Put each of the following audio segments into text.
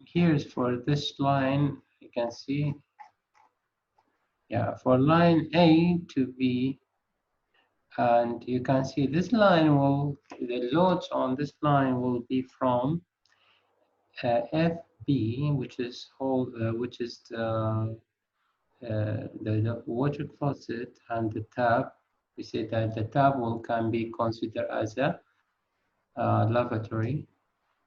here's for this line, you can see, yeah, for line A to B, and you can see this line will, the loads on this line will be from FB, which is the water closet and the tap. We say that the tap will can be considered as a lavatory.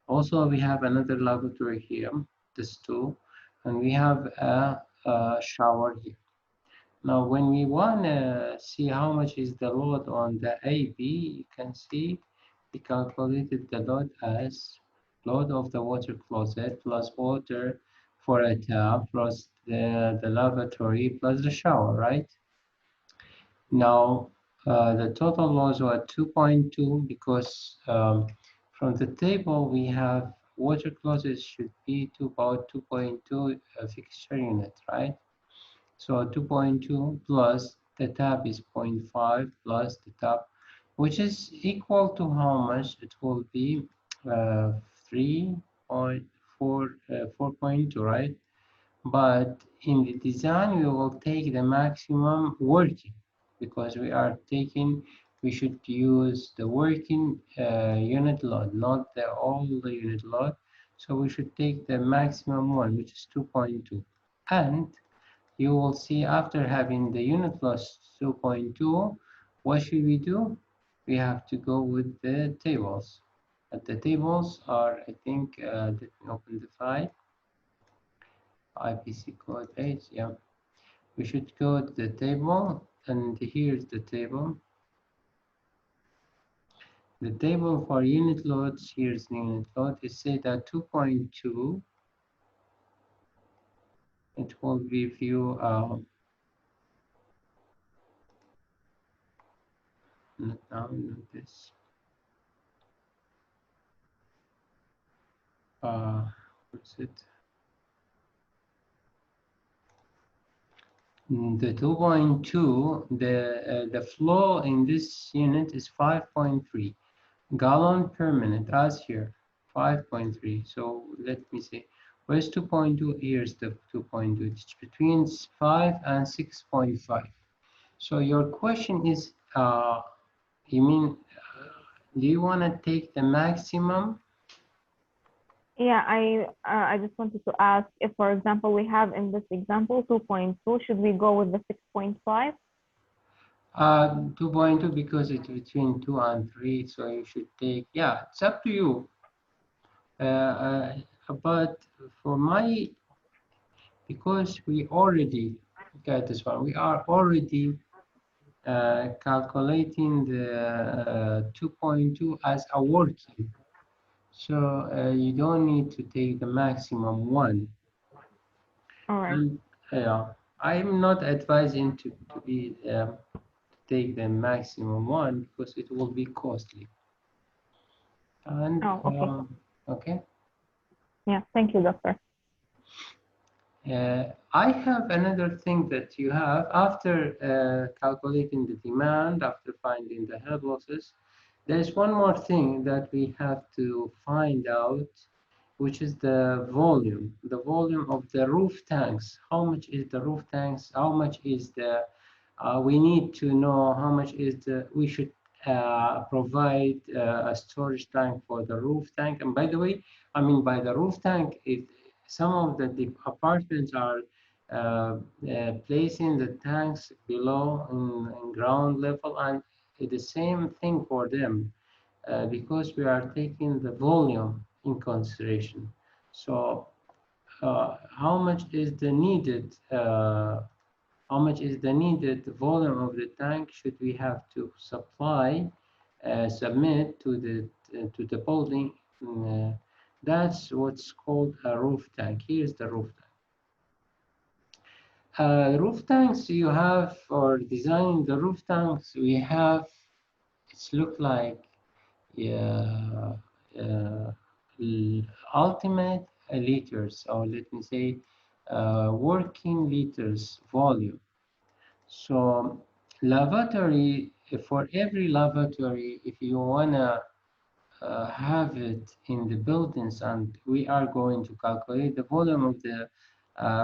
Also, we have another lavatory here, this two, and we have a shower here. Now, when we want to see how much is the load on the AB, you can see we calculated the load as load of the water closet plus water for a tap plus the lavatory plus the shower, right? Now, the total loss was 2.2 because from the table we have water closet should be to about 2.2 fixture unit, right? So 2.2 plus the tap is 0.5 plus the tap, which is equal to how much? It will be 3.4, 4.2, right? But in the design, we will take the maximum working because we should use the working unit load, not all the unit load. So we should take the maximum one, which is 2.2. And you will see after having the unit loss 2.2, what should we do? We have to go with the tables. And the tables are, I think, let me open the file. IPC code 8, yeah. We should go to the table, and here's the table. The table for unit loads, here's the unit load. It says that 2.2, it will give you, not now, not this. What's it? The 2.2, the flow in this unit is 5.3 gallon per minute, as here, 5.3. So let me see, where's 2.2? Here's the 2.2. It's between 5 and 6.5. So your question is, you mean, do you want to take the maximum? Yeah, I just wanted to ask if, for example, we have in this example 2.2, should we go with the 6.5? 2.2 because it's between 2 and 3, so you should take, yeah, it's up to you. But for my, because we already get this one, we are already calculating the 2.2 as a working. So you don't need to take the maximum one. All right. And I'm not advising to take the maximum one because it will be costly. And Oh, okay. okay. Yeah, thank you, doctor. I have another thing that you have after calculating the demand, after finding the head losses. There's one more thing that we have to find out, which is the volume of the roof tanks. How much is the roof tanks? How much is the, we need to know how much is the, we should provide a storage tank for the roof tank. And by the way, I mean by the roof tank, some of the apartments are placing the tanks below in ground level, and it's the same thing for them because we are taking the volume in consideration. So how much is the needed volume of the tank should we have to submit to the building? That's what's called a roof tank. Here's the roof tank. Roof tanks you have, or designing the roof tanks we have, it's look like, yeah, ultimate liters, or let me say working liters volume. So lavatory, for every lavatory, if you wanna have it in the buildings and we are going to calculate the volume of the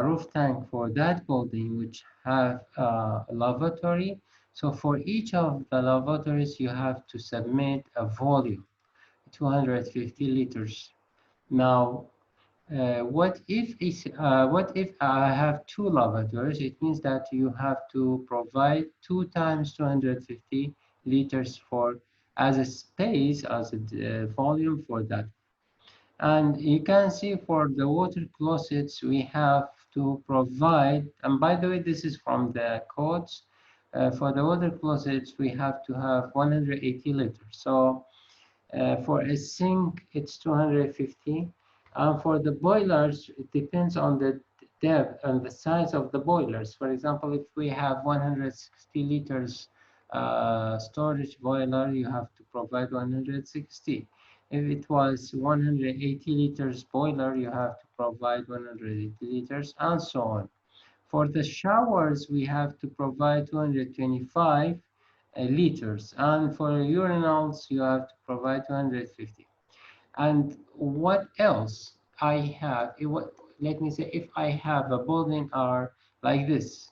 roof tank for that building which have a lavatory. So for each of the lavatories, you have to submit a volume, 250 liters. Now, what if I have two lavatories? It means that you have to provide 2 times 250 liters for as a space, as a volume for that. And you can see for the water closets, we have to provide, and by the way, this is from the codes. For the water closets, we have to have 180 liters. So for a sink, it's 250. And for the boilers, it depends on the depth and the size of the boilers. For example, if we have 160 liters storage boiler, you have to provide 160. If it was 180 liters boiler, you have to provide 180 liters, and so on. For the showers, we have to provide 225 liters, and for urinals, you have to provide 250. And what else I have? Let me say, if I have a building are like this.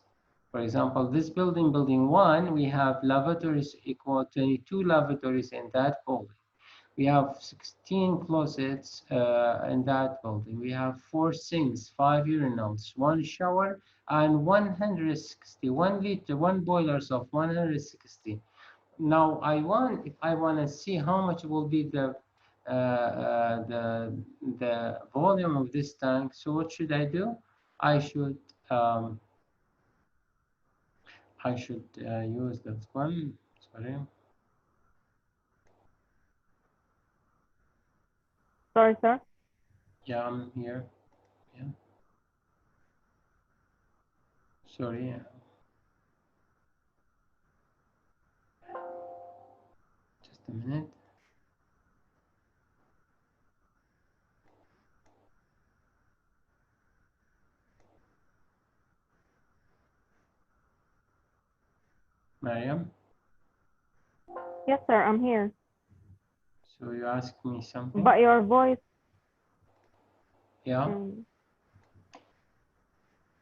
For example, this building, building 1, we have lavatories equal 22 lavatories in that building. We have 16 closets in that building. We have 4 sinks, 5 urinals, 1 shower, and 1 boilers of 160. Now, if I want to see how much will be the volume of this tank, so what should I do? I should use that one. Sorry. Sorry, sir. Yeah, I'm here. Yeah. Sorry. Just a minute. Mariam? Yes, sir, I'm here. So you asked me something? But your voice. Yeah.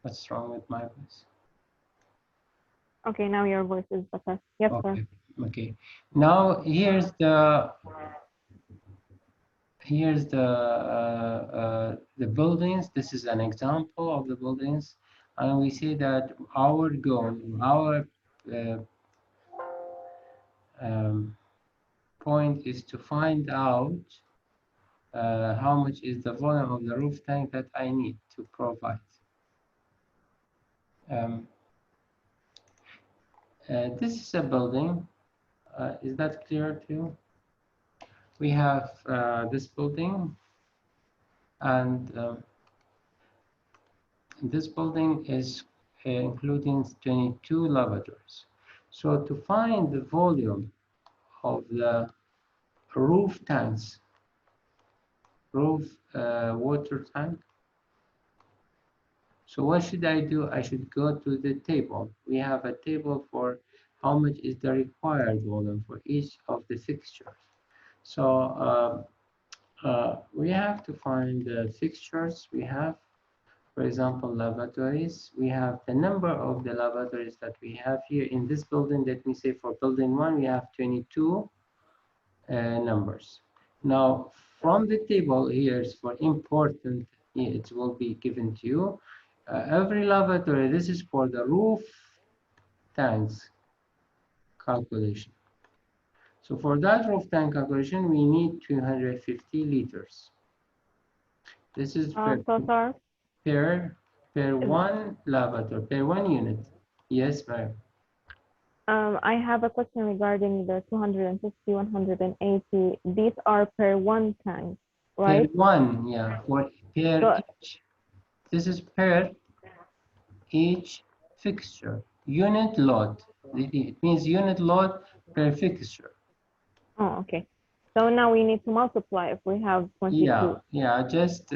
What's wrong with my voice? Okay, now your voice is better. Yes, okay. sir. Okay. Now here's the buildings. This is an example of the buildings, and we see that our goal, our point is to find out how much is the volume of the roof tank that I need to provide. This is a building. Is that clear to you? We have this building, and this building is including 22 lavatories. So to find the volume of the roof tanks, water tank. So what should I do? I should go to the table. We have a table for how much is the required volume for each of the fixtures. So we have to find the fixtures we have. For example, lavatories. We have the number of the lavatories that we have here in this building. Let me say for building 1, we have 22 numbers. Now, from the table here is for important, it will be given to you. Every lavatory, this is for the roof tanks calculation. So for that roof tank calculation, we need 250 liters. This is per one lavatory, per one unit. Yes, ma'am. I have a question regarding the 250, 180. These are per one tank, right? Per one, yeah. For per each. This is per each fixture. Unit load. It means unit load per fixture. Oh, okay. So now we need to multiply if we have 22. Yeah, just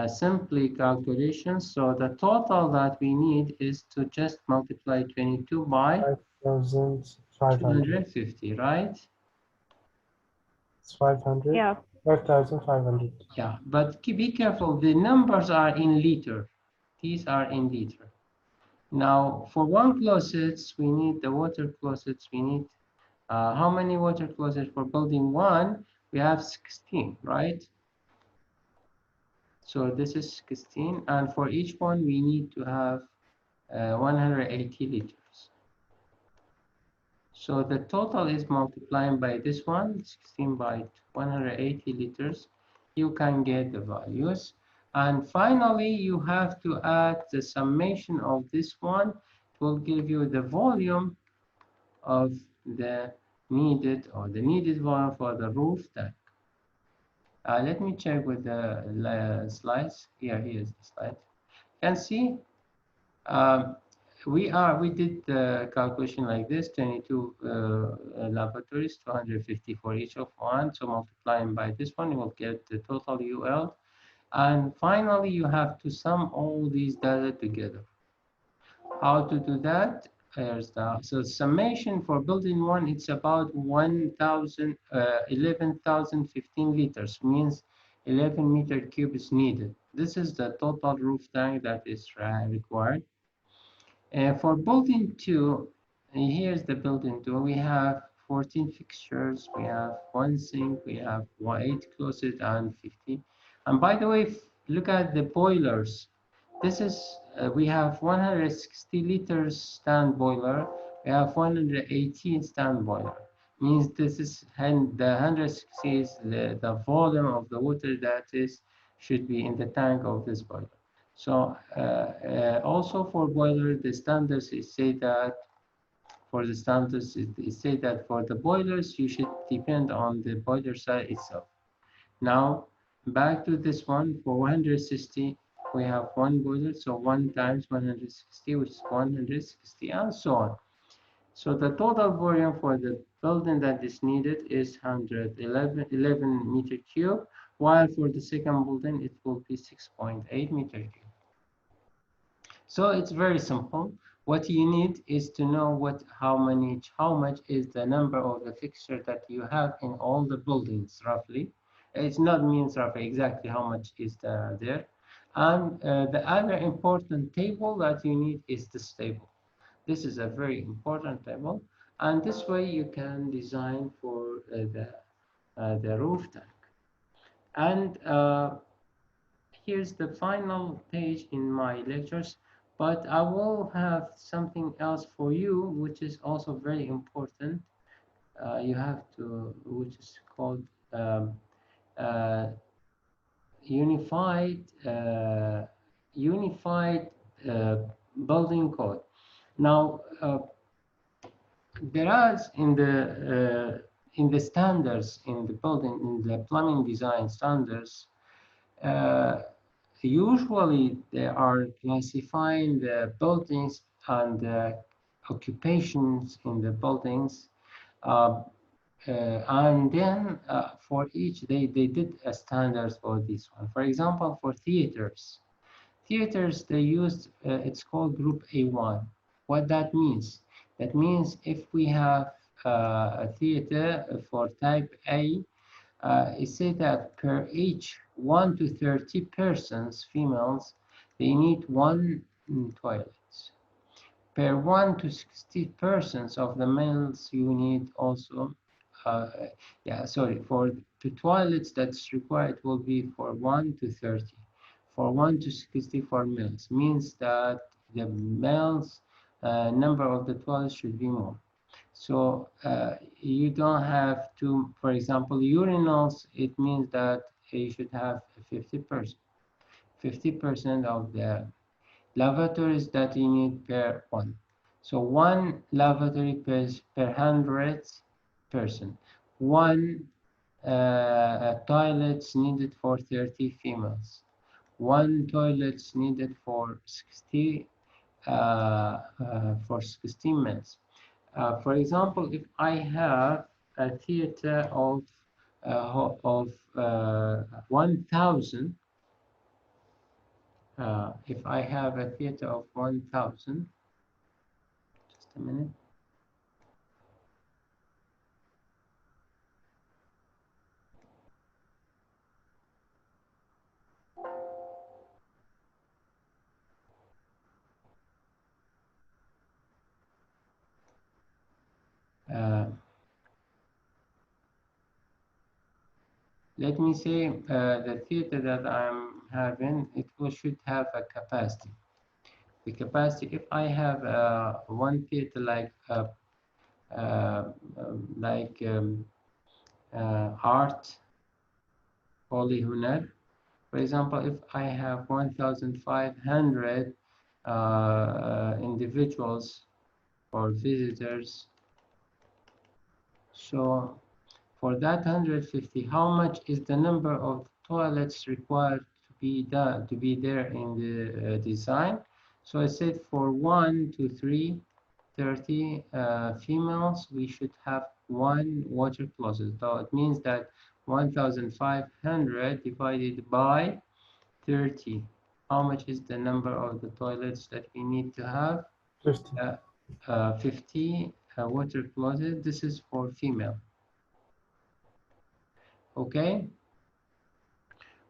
simply calculations. So the total that we need is to just multiply 22 by 250, right? It's 500. Yeah. 5,500. Yeah, but be careful. The numbers are in liter. These are in liter. Now, for one closets, we need the water closets. We need how many water closets for building one? We have 16, right? So this is 16, and for each one, we need to have 180 liters. So the total is multiplying by this one, 16 by 180 liters. You can get the values. And finally, you have to add the summation of this one. It will give you the volume of the needed volume for the roof tank. Let me check with the slides. Here's the slide. You can see um, we did the calculation like this: 22 laboratories, 250 for each of one. So multiplying by this one, you will get the total UL. And finally, you have to sum all these data together. How to do that? Here's the so summation for building one. It's about 11,015 liters. Means 11 meter cube is needed. This is the total roof tank that is required. For building two, here's the building two. We have 14 fixtures, we have one sink, we have 8 closets, and 50. And by the way, look at the boilers. This is, we have 160 liters stand boiler, we have 118 stand boiler. Means this is, and the 160 is the volume of the water that is should be in the tank of this boiler. So also for boiler, the standards is say that for the standards it say that for the boilers you should depend on the boiler side itself. Now back to this one for 160, we have one boiler, so 1 times 160, which is 160, and so on. So the total volume for the building that is needed is 111 meter cube, while for the second building it will be 6.8 meter cube. So it's very simple. What you need is to know how much is the number of the fixture that you have in all the buildings roughly. It's not means roughly exactly how much is there. And the other important table that you need is this table. This is a very important table, and this way you can design for the roof tank. And here's the final page in my lectures, but I will have something else for you, which is also very important. You have to, which is called uh, unified unified building code. Now, there is in the standards in the building, in the plumbing design standards. Usually they are classifying the buildings and the occupations in the buildings. And then for each, they did a standard for this one. For example, for theaters, they used, it's called group A1. What that means? That means if we have a theater for type A, it said that per each 1 to 30 persons, females, they need one toilet. Per 1 to 60 persons of the males, you need also, for the toilets that's required will be for 1 to 30. For 1 to 60 for males, means that the males number of the toilets should be more. So you don't have to, for example, urinals, it means that you should have 50%. 50% of the lavatories that you need per one. So one lavatory per 100 person. One toilets needed for 30 females. One toilets needed for 60 for 16 males. For example, if I have a theater of 1,000, if I have a theater of 1,000, just a minute. let me say the theater that I'm having, should have a capacity. The capacity, if I have one theater uh, like art, Holy Hunar, for example, if I have 1,500 individuals or visitors, so for that 150, how much is the number of toilets required to be there in the design? So I said for 1 to 3, 30 females, we should have one water closet. So it means that 1,500 divided by 30. How much is the number of the toilets that we need to have? 50. 50 water closet. This is for female. Okay.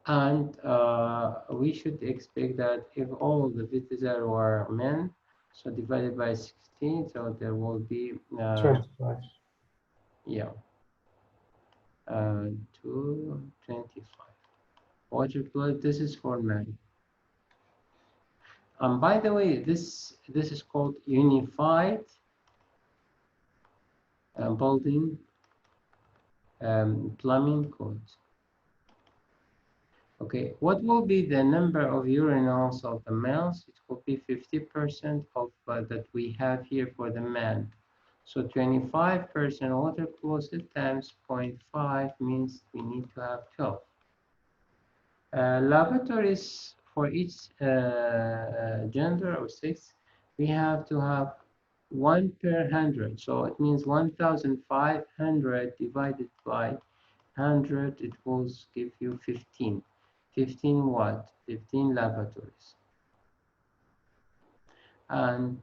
And we should expect that if all the visitors were men, so divided by 16, so there will be 25. yeah, 225. Water closet. This is for men. And by the way, this is called unified building plumbing code. Okay, what will be the number of urinals of the males? It will be 50% of that we have here for the man. So 25% water closet times 0.5 means we need to have 12. Lavatories for each gender or sex, we have to have 1 per 100. So it means 1,500 divided by 100, it will give you 15. 15 what? 15 lavatories. And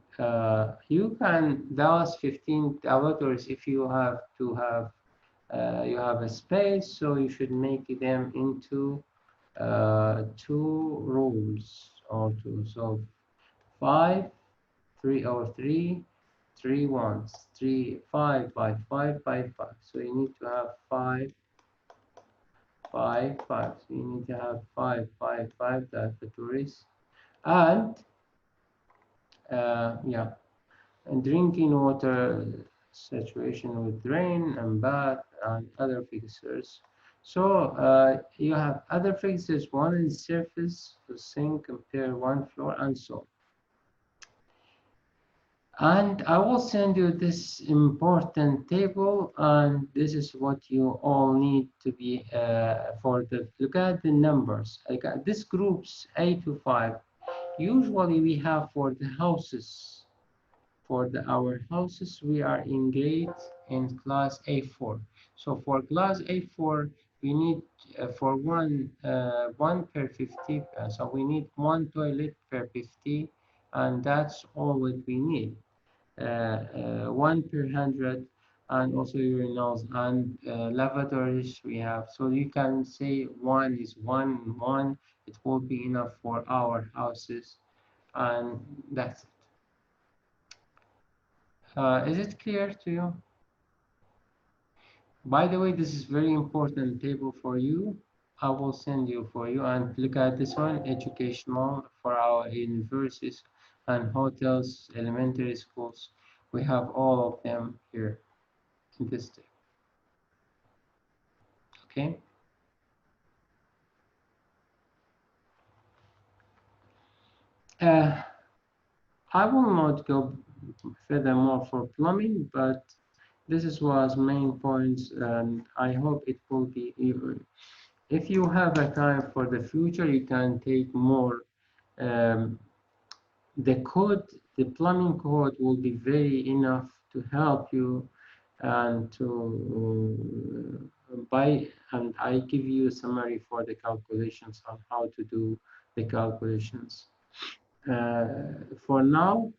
you can, those 15 lavatories, if you have to have, you have a space, so you should make them into 2 rooms or 2. So 5, 3 or 3, 3 ones, 3, 5, 5, 5, 5, 5. So you need to have 5, 5, 5. So you need to have 5, 5, 5 lavatories. And yeah, and drinking water situation with drain and bath and other fixtures. So you have other fixtures, one in surface, the sink, compare one floor, and so on. And I will send you this important table, and this is what you all need to be for the, look at the numbers. Like this groups A to 5, usually we have for the houses. For our houses, we are in class A4. So for class A4, we need for one per 50. So we need 1 toilet per 50, and that's all what we need. 1 per 100, and also urinals and lavatories we have. So you can say 1 is 1, 1. It will be enough for our houses, and that's it. Is it clear to you? By the way, this is very important table for you. I will send you for you, and look at this one, educational for our universities and hotels, elementary schools. We have all of them here in this table. Okay. I will not go furthermore for plumbing, but this was main points, and I hope it will be even. If you have a time for the future, you can take more. The code, the plumbing code will be very enough to help you and to and I give you a summary for the calculations on how to do the calculations. For now,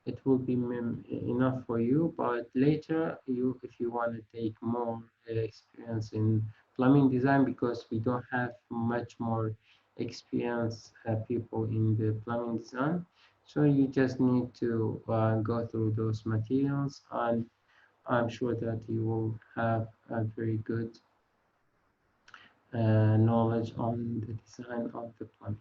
it will be enough for you, but later if you want to take more experience in plumbing design, because we don't have much more experienced people in the plumbing design, so you just need to go through those materials, and I'm sure that you will have a very good knowledge on the design of the plumbing.